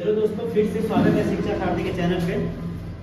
चलो दोस्तों, फिर से स्वागत है शिक्षा भारती के चैनल पे।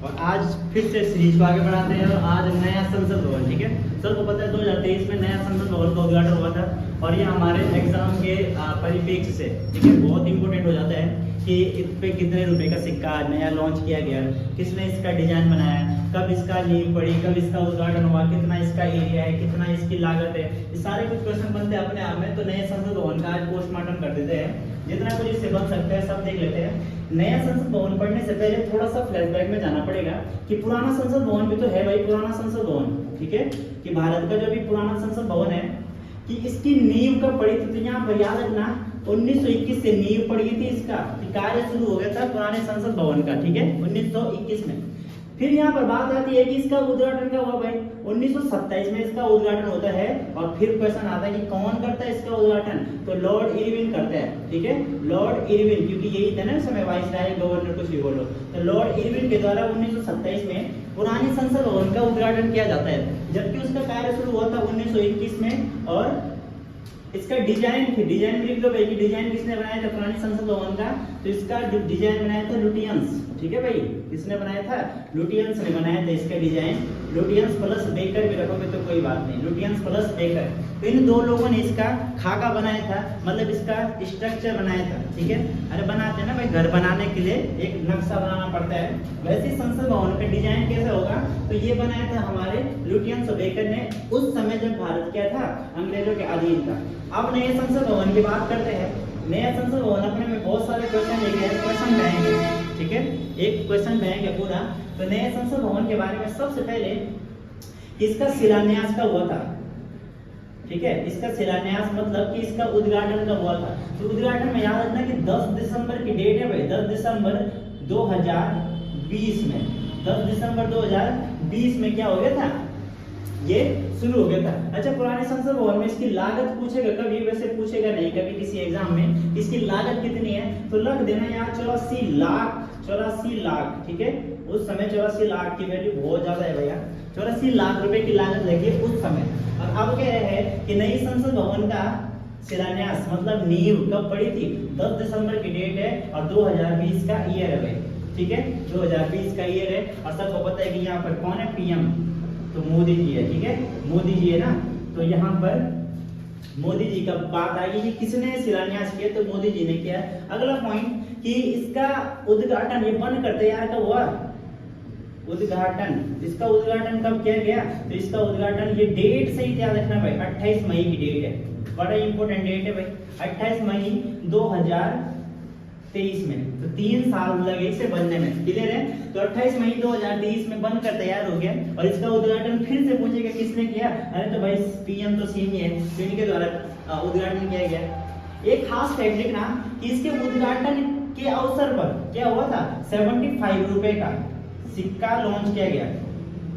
और आज फिर से सीरीज को आगे बढ़ाते हैं और आज नया संसद भवन, ठीक है। सबको पता है 2023 में नया संसद भवन का उद्घाटन हुआ था और ये हमारे एग्जाम के परिप्रेक्ष्य से, ठीक है, बहुत इंपॉर्टेंट हो जाता है कि इस पे कितने रुपए का सिक्का नया लॉन्च किया गया, किसने इसका डिजाइन बनाया, कब इसका नींव पड़ी, कब इसका उद्घाटन हुआ, कितना इसका एरिया है, कितना इसकी लागत है। ये सारे कुछ क्वेश्चन बनते हैं अपने आप में। तो नए संसद भवन का आज पोस्टमार्टम कर देते हैं, जितना कुछ इससे बन सकता है सब देख लेते हैं। नया संसद भवन पढ़ने से पहले थोड़ा सा फ्लैशबैक में जाना पड़ेगा कि पुराना संसद भवन भी तो है भाई, पुराना संसद भवन, ठीक है, कि भारत का जो भी पुराना संसद भवन है कि इसकी नींव कब पड़ी थी। तो यहाँ पर याद रखना 1921 से नींव पड़ी थी, इसका कार्य शुरू हो गया था पुराने संसद भवन का, ठीक है, 1921 में। फिर यहाँ पर बात आती है कि इसका उद्घाटन क्या हुआ भाई, 1927 में इसका उद्घाटन होता है। और फिर क्वेश्चन आता है कि कौन करता है इसका उद्घाटन, तो लॉर्ड इरविन करता है, ठीक है, लॉर्ड इरविन, क्योंकि यही था ना समय वाइसराय गवर्नर कुछ भी बोलो। तो लॉर्ड इरविन के द्वारा 1927 में पुरानी संसद भवन का उद्घाटन किया जाता है, जबकि उसका कार्य शुरू हुआ था 1921 में। और इसका डिजाइन लिख लो भाई कि डिजाइन किसने बनाया था पुरानी संसद भवन का, तो इसका जो डिजाइन बनाया था लुटियंस, ठीक है भाई, किसने बनाया था, लुटियंस ने बनाया था इसका डिजाइन। लुटियंस प्लस बेकर भी रखोगे तो कोई बात नहीं, लुटियंस प्लस बेकर, तो इन दो लोगों ने इसका खाका बनाया था, मतलब इसका स्ट्रक्चर बनाया था, ठीक है। अरे बनाते हैं ना भाई, घर बनाने के लिए एक नक्शा बनाना पड़ता है, वैसे संसद भवन का डिजाइन कैसे होगा, तो ये बनाया था हमारे लुटियंस बेकर ने उस समय जब भारत क्या था, अंग्रेजों के अधीन था। अब नए संसद भवन की बात करते हैं। नया संसद भवन अपने में बहुत सारे क्वेश्चन लेके है, क्वेश्चन बैंक है, ठीक है, एक क्वेश्चन बैंक है पूरा। तो नए संसद भवन के बारे में सबसे पहले इसका शिलान्यास कब हुआ था, ठीक है, इसका शिलान्यास मतलब कि इसका उद्घाटन कब हुआ था। तो उद्घाटन में याद रखना कि 10 दिसंबर की डेट है भाई, 10 दिसंबर 2020 में, 10 दिसंबर 2020 में क्या हो गया था, ये शुरू हो गया था। अच्छा, पुराने संसद भवन में इसकी लागत पूछेगा कभी, वैसे पूछेगा नहीं कभी किसी एग्जाम में, इसकी लागत कितनी है, तो रख देना यहाँ 84 लाख, ठीक है। उस समय 84 लाख की वैल्यू बहुत ज्यादा है भैया, 84 लाख रुपए की लागत लगी उस समय। और अब कह रहे हैं कि नई संसद भवन का शिलान्यास मतलब नींव कब पड़ी थी, 10 दिसंबर की डेट है और 2020 का ईयर है भाई, ठीक है, 2020 का ईयर है। और सबको पता है कि यहाँ पर कौन है, पीएम, तो मोदी जी है, ठीक है, मोदी जी है ना। तो यहाँ पर मोदी जी का बात आई कि किसने शिलान्यास किया, तो मोदी जी ने किया। अगला पॉइंट कि इसका उद्घाटन ये बन कर तैयार कब हुआ, उद्घाटन, इसका उद्घाटन कब किया गया, तो इसका उद्घाटन ये डेट सही याद रखना भाई, 28 मई की डेट है, बड़ा इंपॉर्टेंट डेट है भाई, 28 मई 2023 में। तो 3 साल लगे इसे बनने में, क्लियर है। तो 28 मई 2023 में बनकर तैयार हो गया और इसका उद्घाटन फिर से पूछेगा किसने किया, अरे तो भाई पीएम तो सीएम ही है, तो इनके द्वारा उद्घाटन किया गया। एक खास फैक्ट लिखना कि इसके उद्घाटन के अवसर पर क्या हुआ था, 75 रुपए का सिक्का लॉन्च किया गया,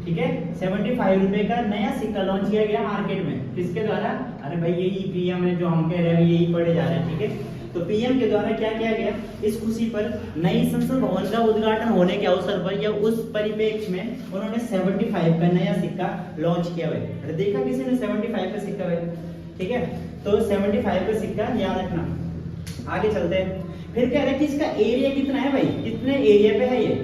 ठीक है, 75 रुपए का नया सिक्का लॉन्च किया गया मार्केट में, किसके द्वारा, अरे भाई यही पीएम है जो हम कह रहे हैं, यही पढ़े जा रहे हैं, ठीक है। तो पीएम के द्वारा क्या किया गया, इस खुशी पर नई संसद भवन का उद्घाटन होने के अवसर पर या उस परिप्रेक्ष्य में उन्होंने 75 का नया सिक्का लॉन्च किया भाई। अरे देखा किसी ने 75 का सिक्का भाई, ठीक है। तो 75 का सिक्का याद रखना। आगे चलते हैं, फिर कह रहे हैं कि इसका एरिया कितना है भाई, कितने एरिया पे है ये,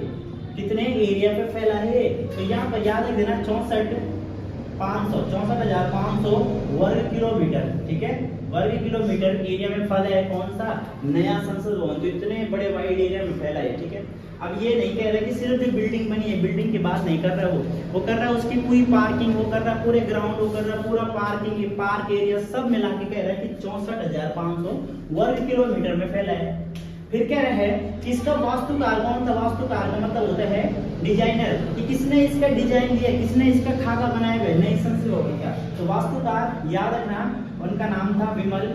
कितने एरिया पे फैला है, तो यहाँ पर याद रख देना 64,500 वर्ग किलोमीटर, ठीक है, वर्ग किलोमीटर एरिया में फैला है कौन सा, नया संसद भवन। तो इतने बड़े वाइड एरिया में फैला है, ठीक है। अब ये नहीं कह रहा कि सिर्फ जो बिल्डिंग बनी है, बिल्डिंग की बात नहीं कर रहा वो कर रहा है उसकी पूरी पार्किंग, वो कर रहा है पूरे ग्राउंड, वो कर रहा है पूरा पार्किंग, पार्क एरिया सब मिला के कह रहा है कि 64,500 वर्ग किलोमीटर में फैला है। फिर कह रहे हैं कि इसका वास्तुकार कौन था, वास्तुकार का मतलब होता है डिजाइनर, कि किसने इसका डिजाइन दिया, किसने इसका खाका बनाया हुआ नई संसद भवन का। तो वास्तुकार याद रखना उनका नाम था विमल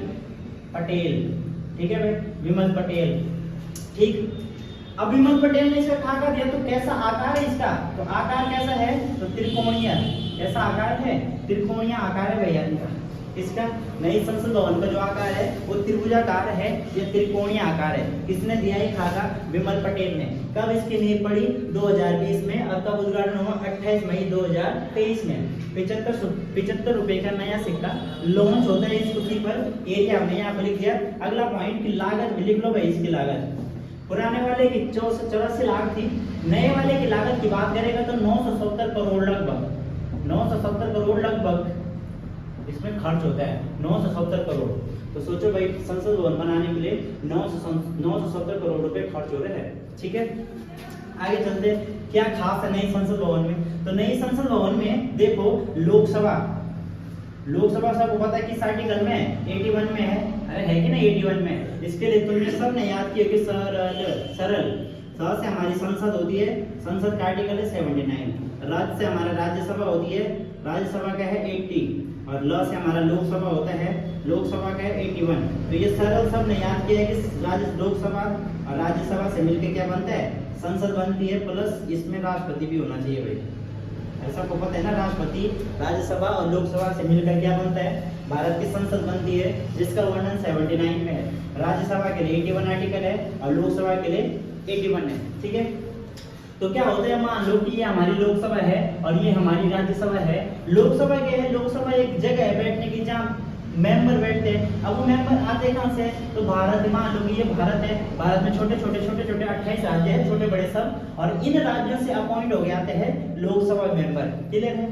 पटेल, ठीक है भाई, विमल पटेल, ठीक। अब विमल पटेल ने इसका खाका दिया, तो कैसा आकार है इसका, तो आकार कैसा है, तो त्रिकोणीय, कैसा आकार है, त्रिकोणीय आकार है भैया इनका। इसका नई संसद भवन का जो आकार है वो त्रिभुजाकार है, ये त्रिकोणीय आकार है। किसने दिया ये खाका, विमल पटेल ने। कब इसकी नींव पड़ी, 2020 में, और कब उद्घाटन हुआ, 28 मई 2023 में। 75 रुपए का नया सिक्का लॉन्च होता है इस खुशी पर। एरिया हमने यहाँ पर लिख दिया। अगला पॉइंट की लागत भी लिख लो भाई, इसकी लागत पुराने वाले की 84 लाख थी, नए वाले की लागत की बात करेगा तो 970 करोड़ लगभग, 970 करोड़ लगभग इसमें खर्च होता है, 970 करोड़। तो सोचो भाई संसद भवन बनाने के लिए 970 करोड़ रुपए खर्च हो रहे हैं, ठीक है। आगे चलते, क्या खास है नई संसद भवन में? तो नई संसद भवन में देखो लोकसभा सबको पता है किस आर्टिकल में, 81 में है, अरे है कि ना 81 में। इसके लिए तुमने सबने याद किया कि सरल से हमारी संसद होती है, संसद का आर्टिकल है 79। राज्य से हमारा राज्यसभा होती है, राज्यसभा का है 80, और ल से हमारा लोकसभा होता है, लोकसभा का है 81। तो ये सरल सबने याद किया है कि लोकसभा और राज्यसभा से मिलकर क्या बनता है, संसद बनती है, प्लस इसमें राष्ट्रपति भी होना चाहिए भाई। ऐसा को पता है ना, राष्ट्रपति राज्यसभा और लोकसभा से मिलकर क्या बनता है, भारत की संसद बनती है, जिसका वर्णन 79 में है। राज्यसभा के लिए 81 आर्टिकल है और लोकसभा के लिए 81 है, ठीक है। तो क्या होता है, मान लो कि ये हमारी लोकसभा है और ये हमारी राज्यसभा है। लोकसभा क्या है, लोकसभा एक जगह है बैठने की जहाँ मेंबर बैठते हैं। अब वो मेंबर आते कहाँ से, तो भारत, मान लो कि ये भारत है, भारत में छोटे छोटे 28 राज्य हैं, छोटे बड़े सब, और इन राज्यों से अपॉइंट हो गए आते हैं लोकसभा मेंबर, क्लियर है।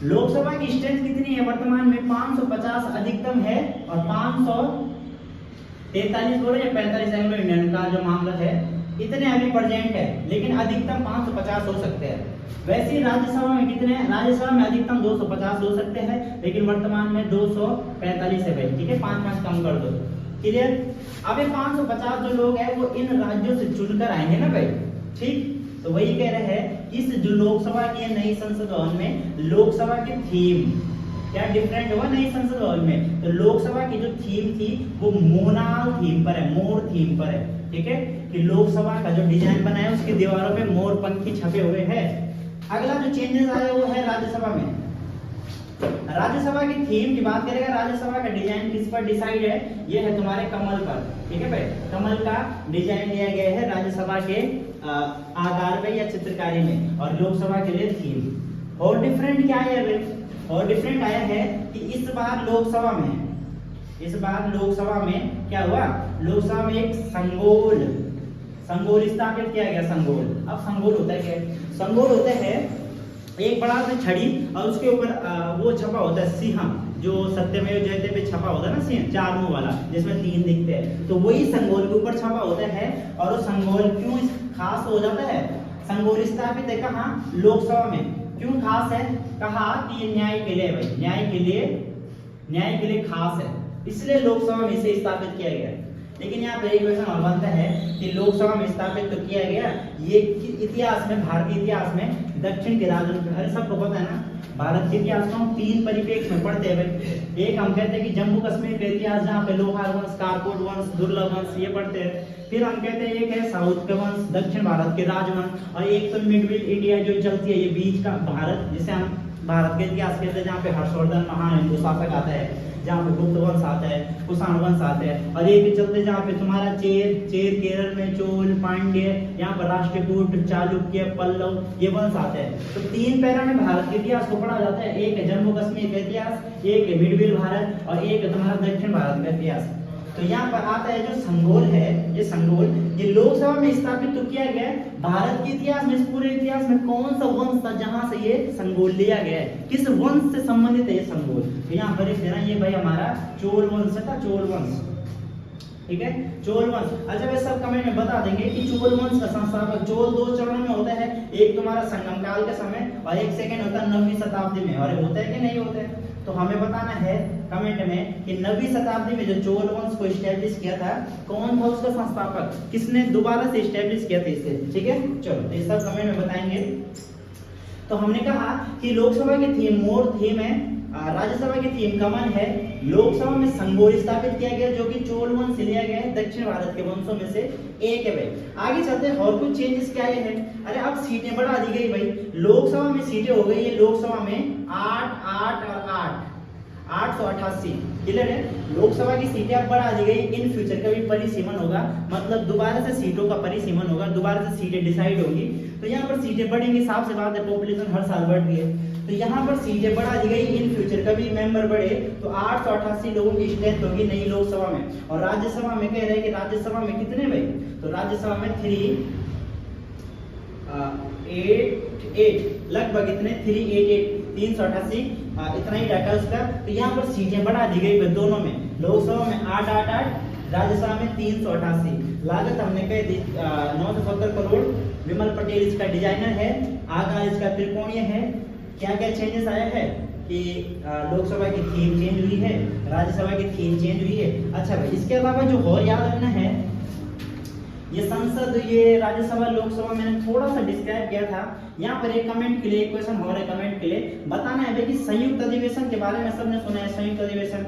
लोकसभा की स्ट्रेंथ कितनी है वर्तमान में, 550 अधिकतम है, और 543 बोलो या 45 एंग्लो इंडियन का जो मामला है, इतने अभी प्रेजेंट है, लेकिन अधिकतम 550 हो सकते हैं। वैसे राज्यसभा में कितने हैं, राज्यसभा में अधिकतम 250 हो सकते हैं, लेकिन वर्तमान में 245 है भाई, ठीक है, 5 कम कर दो, क्लियर। अब ये 550 जो लोग हैं वो इन राज्यों से चुनकर आएंगे ना भाई, ठीक। तो वही कह रहे हैं, इस जो लोकसभा की नई संसद भवन में लोकसभा की थीम क्या डिफरेंट हुआ नई संसद भवन में, तो लोकसभा की जो थीम थी वो मोनाल थीम पर है, मोर थीम पर है, ठीक है, कि लोकसभा का जो डिजाइन बनाया उसकी दीवारों पे मोर पंखी छपे हुए हैं। अगला जो चेंजेस आया वो है राज्यसभा में। राज्यसभा की थीम की बात करेगा, राज्यसभा का डिजाइन किस पर डिसाइड है, ये है तुम्हारे कमल पर, ठीक है भाई, कमल का डिजाइन लिया गया है राज्यसभा के आकार पे या चित्रकारी में, और लोकसभा के लिए थीम। और डिफरेंट क्या है, और डिफरेंट आया है कि इस बार लोकसभा में क्या हुआ, लोकसभा में एक संगोल स्थापित किया गया। संगोल, अब संगोल होता है क्या, संगोल होता है एक बड़ा सा छड़ी और उसके ऊपर वो छपा होता है सिंह, जो सत्यमेव जयते पे छपा होता है ना सिंह, 4 मुंह वाला जिसमें 3 दिखते हैं, तो वही संगोल के ऊपर छपा होता है। और वो संगोल क्यों खास हो जाता है, संगोल स्थापित है कहाँ, लोकसभा में। क्यों खास है, कहा कि ये न्याय के लिए भाई, न्याय के लिए खास है, इसलिए लोकसभा में इसे स्थापित किया गया। लेकिन यहाँ पर एक क्वेश्चन और बनता है कि लोकसभा में स्थापित तो किया गया, ये इतिहास में, भारतीय इतिहास में दक्षिण के राज्यों में, हर सबको पता है ना, भारत के इतिहास को हम 3 परिप्रेक्ष्य में पढ़ते हैं भाई। एक हम कहते हैं कि जम्मू कश्मीर का इतिहास, जहाँ पे लोहार वंश, कारकोट वंश, दुर्लभ वंश ये पढ़ते हैं। फिर हम कहते हैं एक है साउथ का वंश, दक्षिण भारत के राजवंश, और एक तो मिडविल इंडिया जो चलती है, ये बीच का भारत, जिसे हम भारत के इतिहास कहते हैं, जहाँ पे हर्षवर्धन महान हिंदू शासक आता है, जहाँ पे गुप्त वंश आता है, कुषाण वंश आता है, और एक भी चलते जहाँ पे तुम्हारा चेर केरल में, चोल, पांड्य, यहाँ पर राष्ट्रकूट, चालुक्य, पल्लव ये वंश आते हैं। तो 3 पैरा में भारत के इतिहास को पढ़ा जाता है, एक है जम्मू कश्मीर का इतिहास, एक है मिडविल भारत, और एक है तुम्हारा दक्षिण भारत का इतिहास। तो यहाँ पर आता है जो संगोल है, ये संगोल ये लोकसभा में स्थापित तो किया गया है। भारत के इतिहास में, इस पूरे इतिहास में कौन सा वंश था जहां से ये संगोल लिया गया है, किस वंश से संबंधित है ये संगोल, तो यहाँ पर देना ये भाई हमारा चोल वंश था, चोल वंश, ठीक है, चोल वंश। अच्छा वे सब कमेंट में बता देंगे कि चोल वंश का संस्थापक, चोल 2 चरणों में होता है, एक तुम्हारा संगम काल के समय और एक सेकंड होता है 9वीं शताब्दी में। और होता है कि नहीं होता है, तो हमें बताना है कमेंट में कि 9वीं शताब्दी में जो चोल वंश को एस्टैब्लिश किया था, कौन था उसका संस्थापक, किसने दोबारा से एस्टैब्लिश किया था इसे, ठीक है। चलो ये सब कमेंट में बताएंगे। तो हमने कहा कि लोकसभा की थीम मोर थीम है, राज्यसभा की थीम कमल है, लोकसभा में संगोल स्थापित किया गया जो कि चोल वंश से लिया गया है, दक्षिण भारत के वंशों में से एक है भाई। आगे चलते हैं, और कुछ चेंजेस क्या है। अरे अब सीटें बढ़ा दी गई भाई, लोकसभा में सीटें हो गई है, लोकसभा में 8, 8 और 8, 888। क्लियर है? लोकसभा की सीटें अब बढ़ा दी गई, इन फ्यूचर का भी परिसीमन होगा, मतलब दोबारा से सीटों का परिसीमन होगा, दोबारा से सीटें डिसाइड होगी। तो यहाँ पर सीटें बढ़ेंगी, साफ सी बात है, पॉपुलेशन हर साल बढ़ रही है, तो यहाँ पर सीटें बढ़ा दी गई, इन फ्यूचर का भी मेंबर बढ़े, तो 888 लोगों की स्ट्रेंथ होगी नई लोकसभा में। और राज्यसभा में कह रहे हैं कि राज्यसभा में कितने भाई, तो राज्यसभा में 388 लगभग इतने 388 388 इतना ही डाटा उसका। तो यहाँ पर सीटें बढ़ा दी गई दोनों में, लोकसभा में 888, राज्यसभा में 388। लागत हमने कह दी 970 करोड़। विमल पटेल इसका डिजाइनर है, आकार इसका त्रिकोणीय है। क्या क्या चेंजेस आया है कि लोकसभा की थीम चेंज हुई है, राज्यसभा की थीम चेंज हुई है। अच्छा भाई, इसके अलावा जो और याद रखना है, ये संसद, ये राज्यसभा, लोकसभा मैंने थोड़ा सा डिस्क्राइब किया था। यहाँ पर एक कमेंट के लिए, एक क्वेश्चन हो रहा है कमेंट के लिए, बताना है भाई कि संयुक्त अधिवेशन के बारे में सबने सुना है, संयुक्त अधिवेशन,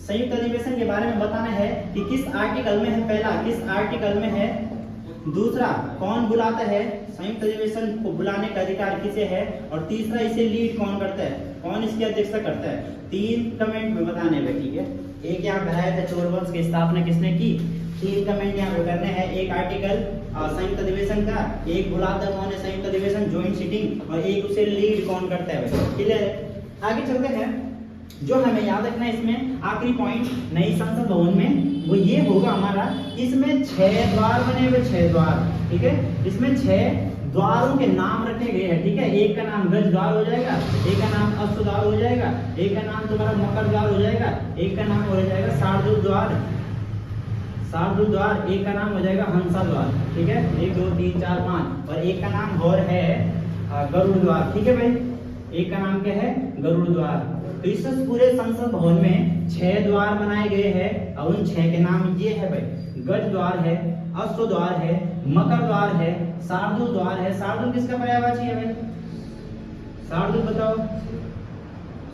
संयुक्त अधिवेशन के बारे में बताना है कि किस आर्टिकल में है, पहला किस आर्टिकल में है, दूसरा कौन बुलाता है, संयुक्त अधिवेशन को बुलाने का अधिकार किसे है, और तीसरा इसे लीड कौन करता है, कौन इसकी अध्यक्षता करता है। 3 कमेंट में बताने हैं, ठीक है। एक यहाँ बनाया था चोरवंश की स्थापना किसने की, 3 कमेंट यहाँ पे करने हैं। एक आर्टिकल संयुक्त अधिवेशन का, एक बुलाता कौन है संयुक्त अधिवेशन, ज्वाइंट सीटिंग, और एक उसे लीड कौन करता है भाई। क्लियर है? आगे चलते हैं। जो हमें याद रखना है इसमें आखिरी पॉइंट नई संसद भवन में, वो ये होगा हमारा, इसमें 6 द्वार बने हुए, 6 द्वार, ठीक है। इसमें 6 द्वारों के नाम रखे गए हैं, ठीक है। एक का नाम गज द्वार हो जाएगा, एक का नाम अश्व द्वार हो जाएगा, एक का नाम तुम्हारा मकर द्वार हो जाएगा, एक का नाम हो जाएगा शार्दूल द्वार, शार्दूल द्वार, एक का नाम हो जाएगा हंसा द्वार, ठीक है। 1 2 3 4 5, और एक का नाम और है गरुड़ द्वार, ठीक है भाई। एक का नाम क्या है, गरुड़ द्वार। तो इस पूरे संसद भवन में 6 द्वार बनाए गए हैं, और उन 6 के नाम ये है भाई, गज द्वार है, अश्व द्वार है, मकर द्वार है, शार्दूल द्वार है। शार्दूल किसका पर्यायवाची है भाई, शार्दूल बताओ,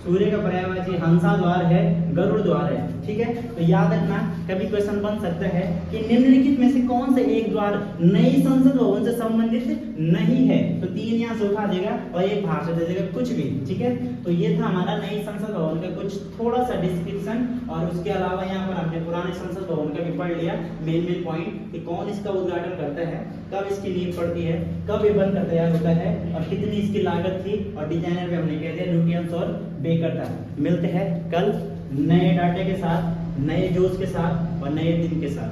सूर्य का पर्यायवाची। हंसा द्वार है, गरुड़ द्वार है, ठीक है। तो याद रखना, कभी क्वेश्चन बन सकता है कि निम्नलिखित में से कौन से एक द्वार नई संसद भवन से संबंधित नहीं है, तो 3 यहाँ से उठा देगा और एक बाहर से दे देगा, कुछ भी, ठीक है। तो ये था हमारा नई संसद भवन का कुछ थोड़ा सा डिस्क्रिप्शन, और उसके अलावा यहाँ पर हमने पुराने संसद भवन का भी पढ़ लिया, मेन पॉइंट कि कौन इसका उद्घाटन करता है, कब इसकी नींव पड़ती है, कब ये बनकर तैयार होता है, और कितनी इसकी लागत थी, और डिजाइनर पे हमने कह दिया लुटियंस और बेकर था। मिलते हैं कल नए डाटे के साथ, नए जोश के साथ और नए दिन के साथ।